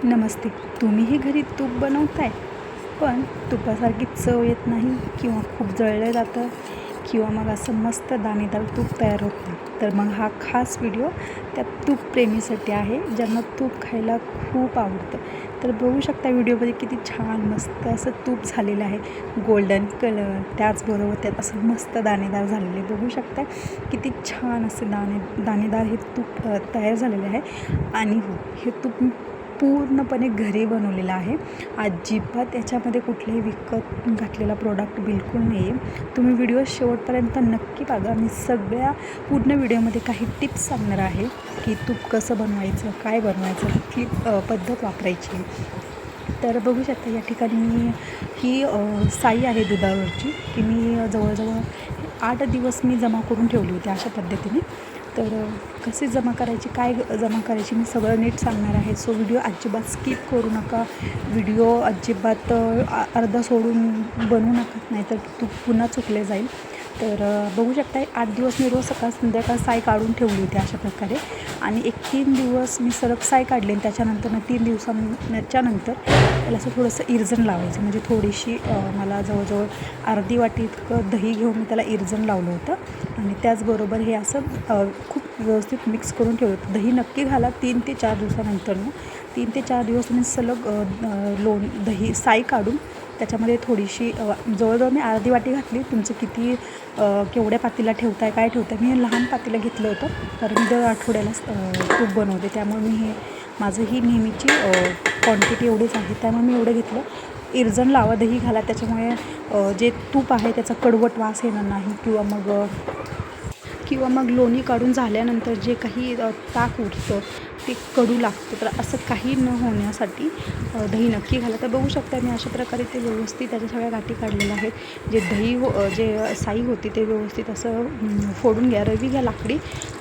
नमस्ते. तुम्हीही घरी तूप बनवताय, पण तुपासारखी चव येत नाही किंवा खूप जळलं जातं किंवा मग असं मस्त दाणेदार तूप तयार होत नाही. तर मग हा खास व्हिडिओ त्या तूप प्रेमीसाठी आहे, ज्यांना तूप खायला खूप आवडतं. तर बघू शकता व्हिडिओमध्ये किती छान मस्त असं तूप झालेलं आहे. गोल्डन कलर, त्याचबरोबर त्यात असं मस्त दाणेदार झालेले बघू शकता. किती छान असे दाणेदार हे तूप तयार झालेले आहे. आणि हो, हे तूप मी पूर्णपणे घरी बनवलेलं आहे. अजिबात याच्यामध्ये कुठलाही विकत घातलेला प्रोडक्ट बिलकुल नाही आहे. तुम्ही व्हिडिओ शेवटपर्यंत नक्की बघा. मी सगळ्या पूर्ण व्हिडिओमध्ये काही टिप्स सांगणार आहे की तूप कसं बनवायचं, काय बनवायचं, कुठली पद्धत वापरायची. तर बघू शकता या ठिकाणी मी ही साई आहे दुधावरची, की मी जवळजवळ 8 दिवस मी जमा करून ठेवली होती अशा पद्धतीने. तर कसे जमा करायची, काय जमा करायची, मी सगळं नीट सांगणार आहे. सो व्हिडिओ अजिबात स्किप करू नका. व्हिडिओ अजिबात अर्धा सोडून बनवू नका, नाहीतर तूप पुन्हा चुकले जाईल. तर बघू शकता 8 दिवस मी रोज सकाळ संध्याकाळ साय काढून ठेवली होती अशा प्रकारे. आणि 3 दिवस मी सरळ साय काढली आणि त्याच्यानंतर 3 दिवसांच्या नंतर त्याला असं थोडंसं इरजण लावायचं. म्हणजे थोडीशी मला जवळजवळ अर्धी वाटी इतकं दही घेऊन मी त्याला इरजण लावलं होतं. आणि त्याचबरोबर हे असं खूप व्यवस्थित मिक्स करून ठेवलं होतं. दही नक्की घाला 3 ते 4 दिवसानंतर. 3 ते 4 दिवस तुम्ही सलग दही साय काढून त्याच्यामध्ये थोडीशी जवळजवळ मी अर्धी वाटी घातली. तुमचं किती केवढ्या पातीला ठेवताय, काय ठेवताय. मी हे लहान पातीला घेतलं होतं, कारण मी दर आठवड्याला तूप बनवते. त्यामुळे मी माझं ही नेहमीची क्वांटिटी एवढीच आहे, त्यामुळे मी एवढं घेतलं. इरजण लावा, दही घाला, त्याच्यामुळे जे तूप आहे त्याचा कडवट वास येणार नाही. किंवा मग लोणी काढून झाल्यानंतर जे काही ताक उरतं ते कडू लागतं. तर असं काही न होण्यासाठी दही नक्की घाला. तर बघू शकता मी अशा प्रकारे ते व्यवस्थित त्याच्या सगळ्या गाठी काढलेल्या आहेत. जे जे साई होती ते व्यवस्थित असं फोडून घ्या. रवी घ्या लाकडी,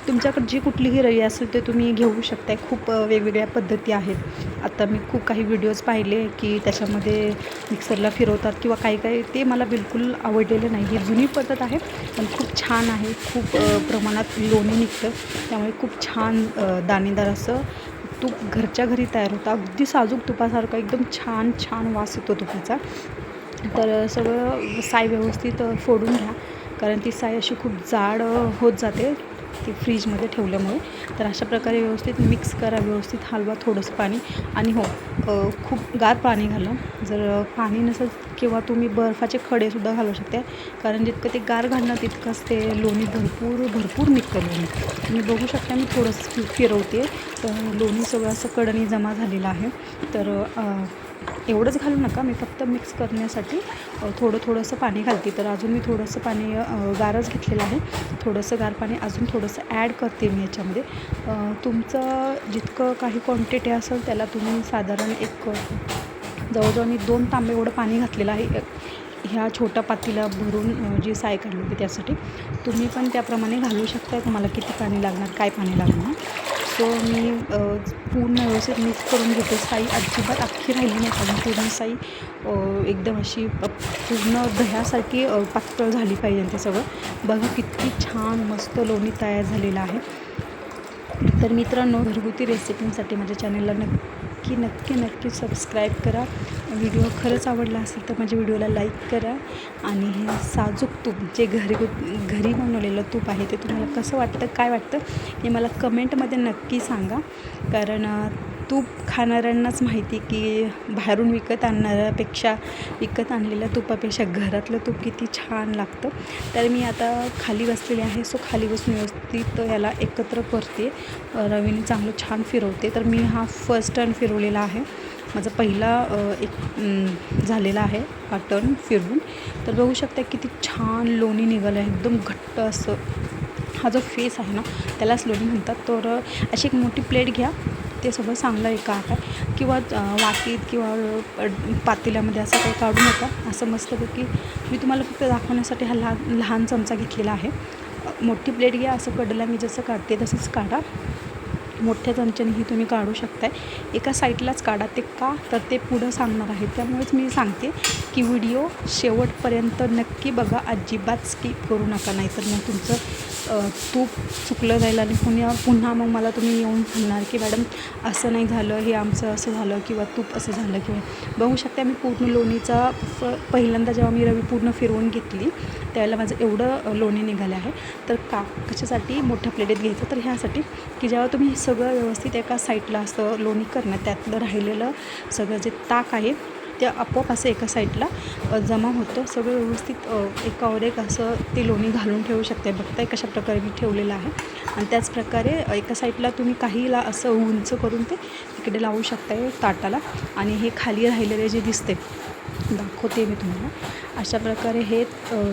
तुमच्याकडे जी कुठलीही रवी असेल ते तुम्ही घेऊ शकताय. खूप वेगवेगळ्या पद्धती आहेत. आता मी खूप काही व्हिडिओज पाहिले की त्याच्यामध्ये मिक्सरला फिरवतात किंवा काही ते मला बिलकुल आवडलेलं नाही. ही जुनी पद्धत आहे, पण खूप छान आहे. खूप प्रमाणात लोणी निघतं, त्यामुळे खूप छान दाणेदार असं तूप घरच्या घरी तयार होतं. अगदी साजूक तुपासारखं एकदम छान वास येतो तुपाचा. तर सगळं साय व्यवस्थित फोडून घ्या, कारण ती साय अशी खूप जाड होत जाते ती फ्रीजमध्ये ठेवल्यामुळे. तर अशा प्रकारे व्यवस्थित मिक्स करा, व्यवस्थित हलवा. थोडंसं पाणी आणि हो, खूप गार पाणी घाला. जर पाणी नसेल किंवा तुम्ही बर्फाचे खडेसुद्धा घालू शकता, कारण जितकं ते गार घालणार तितकंच ते लोणी भरपूर निघतं लोणी. तुम्ही बघू शकता मी थोडंसं फिरवते, तर लोणी सगळं असं कडणी जमा झालेलं आहे. तर एवढंच घालू नका, मी फक्त मिक्स करण्यासाठी थोडंसं पाणी घालते. तर अजून मी थोडंसं पाणी गारच घेतलेलं आहे. थोडंसं गार पाणी अजून थोडंसं ॲड करते मी याच्यामध्ये. तुमचं जितकं काही क्वांटिटी असेल त्याला तुम्ही साधारण जवळजवळ मी 2 तांबे एवढं पाणी घातलेलं आहे ह्या छोट्या पातीला भरून जी साय काढली होती त्यासाठी. तुम्ही पण त्याप्रमाणे घालू शकता. तुम्हाला किती पाणी लागणार, काय पाणी लागणार. सो मी पूर्ण व्यवस्थित मिक्स करून घेते. साई अजिबात अख्खी राहिली नाही पाहिजे. पूर्ण साई एकदम अशी पूर्ण दह्यासारखी पातळ झाली पाहिजे. ते सगळं बघा किती छान मस्त लोणी तयार झालेलं आहे. तर मित्रांनो, घरगुती रेसिपींसाठी माझ्या चॅनलला नक्की सबस्क्राईब करा. व्हिडिओ खरंच आवडला असेल तर माझ्या व्हिडिओला लाईक करा. आणि हे साजूक तूप जे घरी बनवलेलं तूप आहे ते तुम्हाला कसं वाटतं, काय वाटतं हे मला कमेंटमध्ये नक्की सांगा. कारण तूप खाणाऱ्यांनाच माहिती की बाहेरून विकत आणलेल्या तुपापेक्षा घरातलं तूप किती छान लागतं. तर मी आता खाली बसलेले आहे. सो खाली बसून व्यवस्थित याला एकत्र करते. रवीने चांगलं छान फिरवते. तर मी हा फर्स्ट टर्न फिरवलेला आहे. माझा पहिला झालेला आहे हा टर्न फिरवून. तर बघू शकता किती छान लोणी निघालं आहे. एकदम घट्ट असं हा जो फेस आहे ना त्यालाच लोणी म्हणतात. तर अशी एक मोठी प्लेट घ्या. ते सगळं चांगलं एका किंवा वाटीत किंवा पातेल्यामध्ये असं काही काढू नका. असं मस्तपैकी मी तुम्हाला फक्त दाखवण्यासाठी हा लहान चमचा घेतलेला आहे. मोठी प्लेट घ्या. असं कडला मी जसं काढते तसंच काढा. मोठ्या चमच्यानेही तुम्ही काढू शकताय. एका साईडलाच काढा. ते का तर ते पुढं सांगणार आहे, त्यामुळेच मी सांगते की व्हिडिओ शेवटपर्यंत नक्की बघा. अजिबात स्किप करू नका, नाहीतर मग तुमचं तूप चुकलं जाईल आणि पुन्हा मग मला तुम्ही येऊन म्हणणार की मॅडम असं नाही झालं, हे आमचं असं झालं किंवा तूप असं झालं किंवा बघू शकता मी पूर्ण लोणीचा पहिल्यांदा जेव्हा मी रवी पूर्ण फिरवून घेतली त्यावेळेला माझं एवढं लोणी निघालं आहे. तर कशासाठी मोठ्या प्लेटीत घ्यायचं, तर ह्यासाठी की जेव्हा तुम्ही सगळं व्यवस्थित एका साईडला असं लोणी करणं त्यातलं राहिलेलं सगळं जे ताक आहे ते आपोआप असं एका साईडला जमा होतं. सगळं व्यवस्थित एकावर एक असं ते लोणी घालून ठेवू शकते. बघताय कशा प्रकारे मी ठेवलेलं आहे. आणि त्याचप्रकारे एका साईडला तुम्ही काहीला असं उंच करून ते तिकडे लावू शकताय ताटाला. आणि हे खाली राहिलेले जे दिसते दाखवते मी तुम्हाला. अशा प्रकारे हे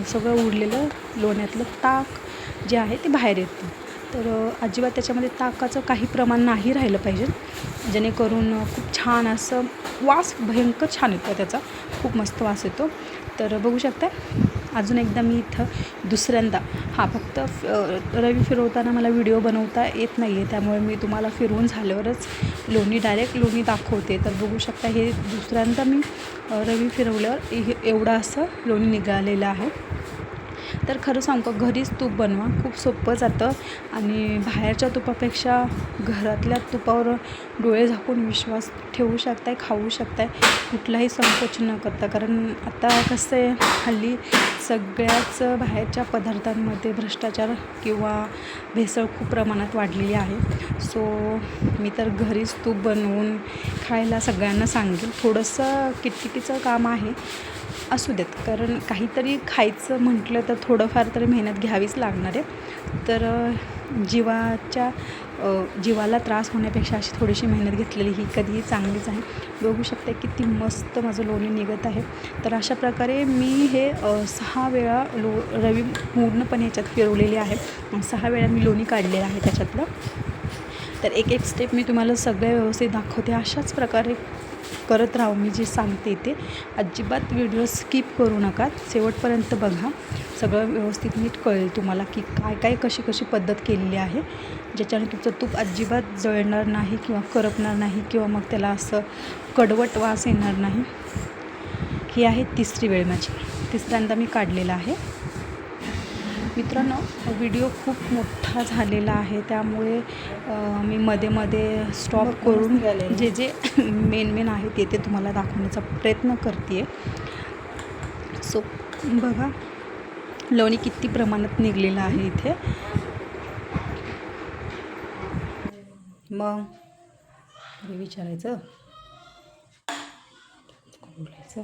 सगळं उरलेलं लोण्यातलं ताक जे आहे ते बाहेर येतं. तर अजिबात त्याच्यामध्ये ताकाचं काही प्रमाण नाही राहिलं पाहिजे, जेणेकरून खूप छान असं वास भयंकर छान येतो त्याचा, खूप मस्त वास येतो. तर बघू शकता अजून एकदा मी इथं दुसऱ्यांदा फक्त रवी फिरवताना मला व्हिडिओ बनवता येत नाही आहे, त्यामुळे मी तुम्हाला फिरवून झाल्यावरच डायरेक्ट लोणी दाखवते. तर बघू शकता हे दुसऱ्यांदा मी रवी फिरवल्यावर एवढं असं लोणी निघालेलं आहे. तर खरं सांगू का, घरीच तूप बनवा, खूप सोपं जातं आणि बाहेरच्या तुपापेक्षा घरातल्या तुपावर डोळे झाकून विश्वास ठेवू शकताय, खाऊ शकताय, कुठलाही संकोच न करता. कारण आता कसं आहे, हल्ली सगळ्याच बाहेरच्या पदार्थांमध्ये भ्रष्टाचार किंवा भेसळ खूप प्रमाणात वाढलेली आहे. सो मी तर घरीच तूप बनवून खायला सगळ्यांना सांगेल. थोडंसं किटकिटीचं काम आहे, असू देत, कारण काहीतरी खायचं म्हटलं तर थोडंफार तरी मेहनत घ्यावीच लागणार आहे. तर जीवाला त्रास होण्यापेक्षा अशी थोडीशी मेहनत घेतलेली ही कधीही चांगलीच आहे. बघू शकते किती मस्त माझं लोणी निघत आहे. तर अशा प्रकारे मी हे 6 वेळा रवी पूर्णपणे ह्याच्यात फिरवलेली आहे. 6 वेळा मी लोणी काढलेलं आहे त्याच्यातलं. तर एक एक स्टेप मी तुम्हाला सगळ्या व्यवस्थित दाखवते. अशाच प्रकारे करत राहू. मी जे सांगते ते अजिबात व्हिडिओ स्किप करू नका, शेवटपर्यंत बघा. सगळं व्यवस्थित नीट कळेल तुम्हाला की काय कशी पद्धत केलेली आहे, ज्याच्याने तुमचं तूप अजिबात जळणार नाही किंवा करपणार नाही किंवा मग त्याला असं कडवट वास येणार नाही. ही आहे 3री वेळ माझी. तिसऱ्यांदा मी काढलेला आहे. मित्रांनो, व्हिडिओ खूप मोठा झालेला आहे, त्यामुळे मी मध्ये स्टॉप करून जे मेन आहे ते तुम्हाला दाखवण्याचा प्रयत्न करते आहे. सो बघा लोणी किती प्रमाणात निघलेलं आहे इथे. मग हे विचारायचं बोलायचं,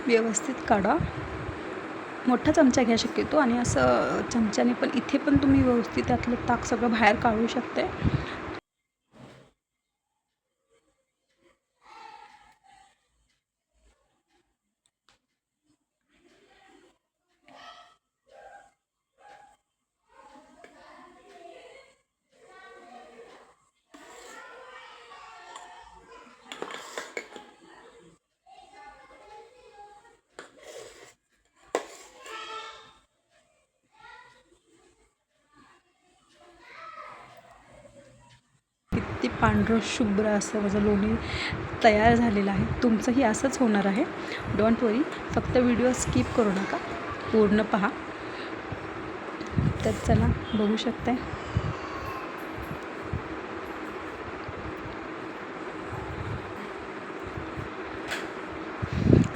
व्यवस्थित काढा. मोठा चमचा घ्या शक्यतो, आणि असं चमच्याने पण इथे पण तुम्ही व्यवस्थित त्यातलं ताक सगळं बाहेर काढू शकते. किती पांढरं शुभ्र असं माझं लोणी तयार झालेलं आहे. तुमचंही असंच होणार आहे, डोंट वरी. फक्त व्हिडिओ स्किप करू नका, पूर्ण पहा. तर चला बघू शकताय.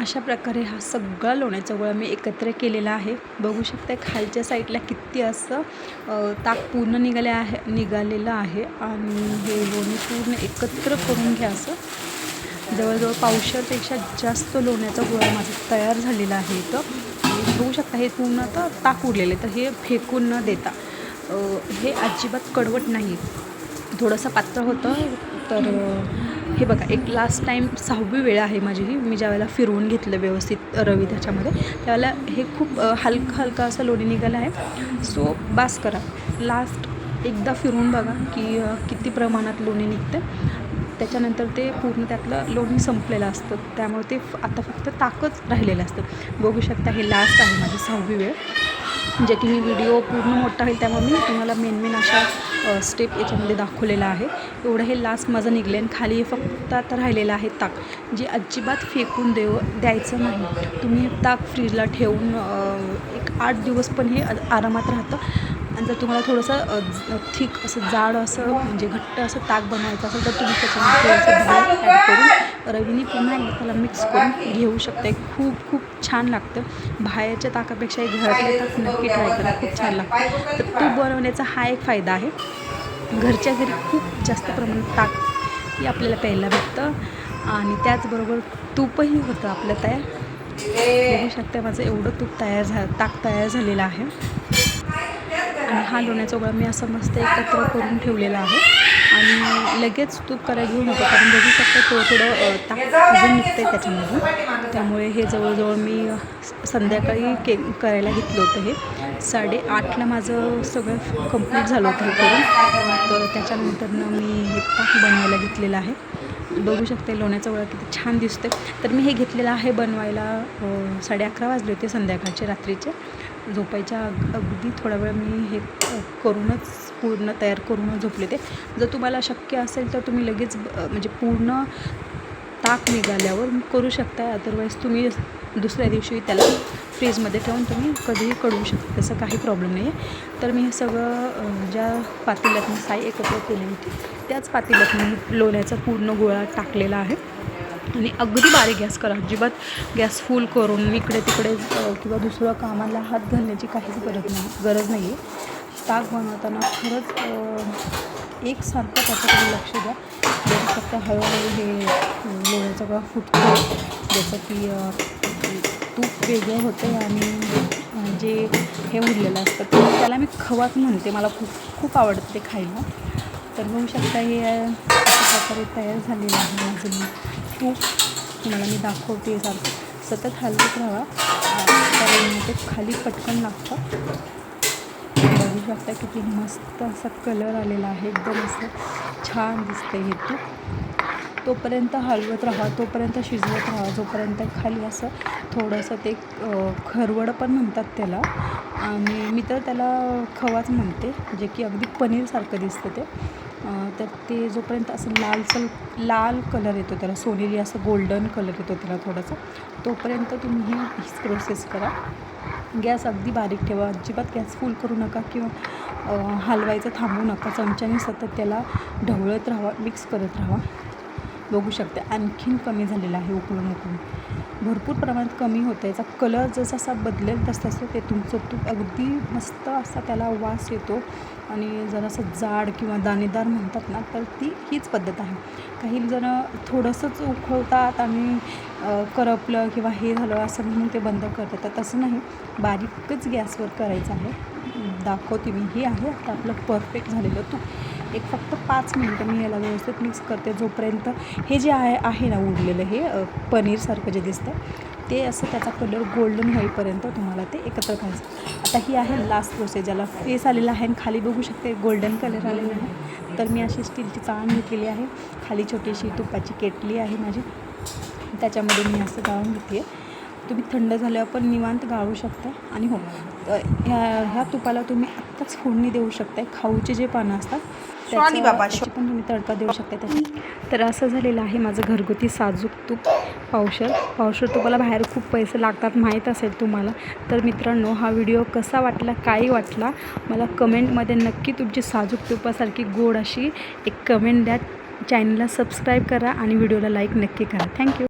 अशा प्रकारे हा सगळा लोण्याचा गोळा मी एकत्र केलेला आहे. बघू शकता खालच्या साईडला किती असं ताक पूर्ण निघालेलं आहे. आणि हे लोणी पूर्ण एकत्र करून घ्या. असं जवळजवळ पावशेरपेक्षा जास्त लोण्याचा गोळा माझा तयार झालेला आहे इथं. बघू शकता हे पूर्ण आता ताक उरलेले, तर हे फेकून न देता हे अजिबात कडवट नाही, थोडंसं पातळ होतं. तर हे बघा, एक लास्ट टाईम 6वी वेळ आहे माझी ही. मी ज्यावेळेला फिरवून घेतलं व्यवस्थित रवी त्याच्यामध्ये, त्यावेळेला हे खूप हलका असं लोणी निघालं आहे. सो बास करा, लास्ट एकदा फिरवून बघा की किती प्रमाणात लोणी निघतं. त्याच्यानंतर ते पूर्ण त्यातलं लोणी संपलेलं असतं, त्यामुळे ते आता फक्त ताकच राहिलेलं असतं. बघू शकता हे लास्ट आहे माझी 6वी वेळ. जे की मी व्हिडिओ पूर्ण मोठा होईल त्यामुळे मी तुम्हाला मेन अशा स्टेप याच्यामध्ये दाखवलेला आहे. एवढं हे लास्ट माझं निघले आणि खाली फक्त आता राहिलेलं आहे ताक, जे अजिबात फेकून द्यायचं नाही. तुम्ही ताक फ्रीजला ठेवून एक 8 दिवस पण हे आरामात राहतं. आणि जर तुम्हाला थोडंसं थिक असं जाड असं म्हणजे घट्ट असं ताक बनवायचं असेल तर तुम्ही त्याच्यामध्ये थोडंसं डाळ ॲड करून रवीने पुन्हा एकदा त्याला मिक्स करून घेऊ शकते. खूप छान लागतं. बाहेरच्या ताकापेक्षा घरातलं ताक नक्की ट्राय करा, खूप छान लागतं. तर तूप बनवण्याचा हा एक फायदा आहे. घरच्या घरी खूप जास्त प्रमाणात ताक ही आपल्याला प्यायला भेटतं आणि त्याचबरोबर तूपही होतं आपलं तयार. बघू शकता माझं एवढं ताक तयार झालेलं आहे. आणि हा लोण्याचा गोळा मी असं मस्त एकत्र करून ठेवलेला आहे आणि लगेच तूप करायला घेऊ नको, कारण बघू शकता थोडं ताक अजून निघतं आहे त्याच्यामधून. त्यामुळे हे जवळजवळ मी संध्याकाळी करायला घेतलं होतं. हे 8:30ला माझं सगळं कंप्लीट झालं होतं हे करून. तर त्याच्यानंतरनं मी हे ताक बनवायला घेतलेलं आहे. बघू शकते लोण्याचा गोळा किती छान दिसते. तर मी हे घेतलेलं आहे बनवायला 11:30 वाजले होते संध्याकाळचे, रात्रीचे झोपायच्या अगदी थोडा वेळ मी हे करूनच पूर्ण तयार करूनच झोपले ते. जर तुम्हाला शक्य असेल तर तुम्ही लगेच म्हणजे पूर्ण ताक निघाल्यावर करू शकता. अदरवाईज तुम्ही दुसऱ्या दिवशी त्याला फ्रीजमध्ये ठेवून तुम्ही कधीही कढवू शकता, तसं काही प्रॉब्लेम नाही आहे. तर मी हे सगळं ज्या पातेल्यात मी साई एकत्र केली होती त्याच पातेल्यात मी लोण्याचा पूर्ण गोळा टाकलेला आहे. आणि अगदी बारीक गॅस करा, अजिबात गॅस फुल करून इकडे तिकडे किंवा दुसरं कामाला हात घालण्याची काहीच गरज नाही आहे. ताक बनवताना खरंच एकसारखं त्याच्याकडे लक्ष द्या. जसं फक्त हळूहळू हे लोण्याचा गोळा फुटतो, जसं की तूप वेगळं होते आणि जे हे उरलेलं असतं त्याला मी खवाच म्हणते. मला खूप आवडतं ते खायला. तर बघू शकता हे अशा प्रकारे तयार झालेलं आहे माझं तूप. तुम्हाला मी दाखवते, सारखं सतत हलवत राहा कारण ते खाली पटकन लागतं. बघू शकता किती मस्त असा कलर आलेला आहे, एकदम असं छान दिसतं हे तूप. तोपर्यंत हलवत राहा, तोपर्यंत शिजवत राहा, जोपर्यंत खाली असं थोडंसं ते खरवड पण म्हणतात त्याला, आणि मी तर त्याला खवाच म्हणते, जे की अगदी पनीरसारखं दिसतं ते. तर ते जोपर्यंत असं लाल कलर येतो त्याला, सोनेरी असं गोल्डन कलर येतो त्याला थोडासा, तोपर्यंत तुम्ही हीच प्रोसेस करा. गॅस अगदी बारीक ठेवा, अजिबात गॅस फुल करू नका किंवा हलवायचं थांबवू नका. चमच्याने सतत त्याला ढवळत राहा, मिक्स करत राहा. बघू शकते आणखीन कमी झालेलं आहे, उकळून भरपूर प्रमाणात कमी होतं. याचा कलर जसा बदलेल तसं ते तुमचं तूप अगदी मस्त असा त्याला वास येतो. आणि जरासं जाड किंवा दाणेदार म्हणतात ना, तर हीच पद्धत आहे. काही जण थोडंसंच उकळतात आणि करपलं किंवा हे झालं असं म्हणून ते बंद करतात. तर तसं नाही, बारीकच गॅसवर करायचं आहे. दाखवते मी. हे आहे आता आपलं परफेक्ट झालेलं तूप. एक फक्त 5 मिनिटं मी याला व्यवस्थित मिक्स करते, जोपर्यंत हे जे आहे ना उरलेलं हे पनीरसारखं जे दिसतं ते असं त्याचा कलर गोल्डन होईपर्यंत तुम्हाला ते एकत्र करायचं. आता ही आहे लास्ट प्रोसेस, ज्याला फेस आलेला आहे आणि खाली बघू शकते गोल्डन कलर आलेला आहे. तर मी अशी स्टीलची चाळण घेतलेली आहे, खाली छोटीशी तुपाची केटली आहे माझी, त्याच्यामध्ये मी असं गाळून घेते आहे. तुम्ही थंड झाल्यावर पण निवांत गाळू शकता. आणि हो, ह्या तुपाला तुम्ही आत्ताच फोडणी देऊ शकता. खाऊचे जे पानं असतात त्याची पण तुम्ही तडका देऊ शकता त्याची. तर असं झालेलं आहे माझं घरगुती साजूक तूप. पावशर तुपाला बाहेर खूप पैसे लागतात, माहीत असेल तुम्हाला. तर मित्रांनो, हा व्हिडिओ कसा वाटला, काही वाटला, मला कमेंटमध्ये नक्की तुमची साजूक तुपासारखी गोड अशी एक कमेंट द्या. चॅनलला सबस्क्राईब करा आणि व्हिडिओला लाईक नक्की करा. थँक्यू.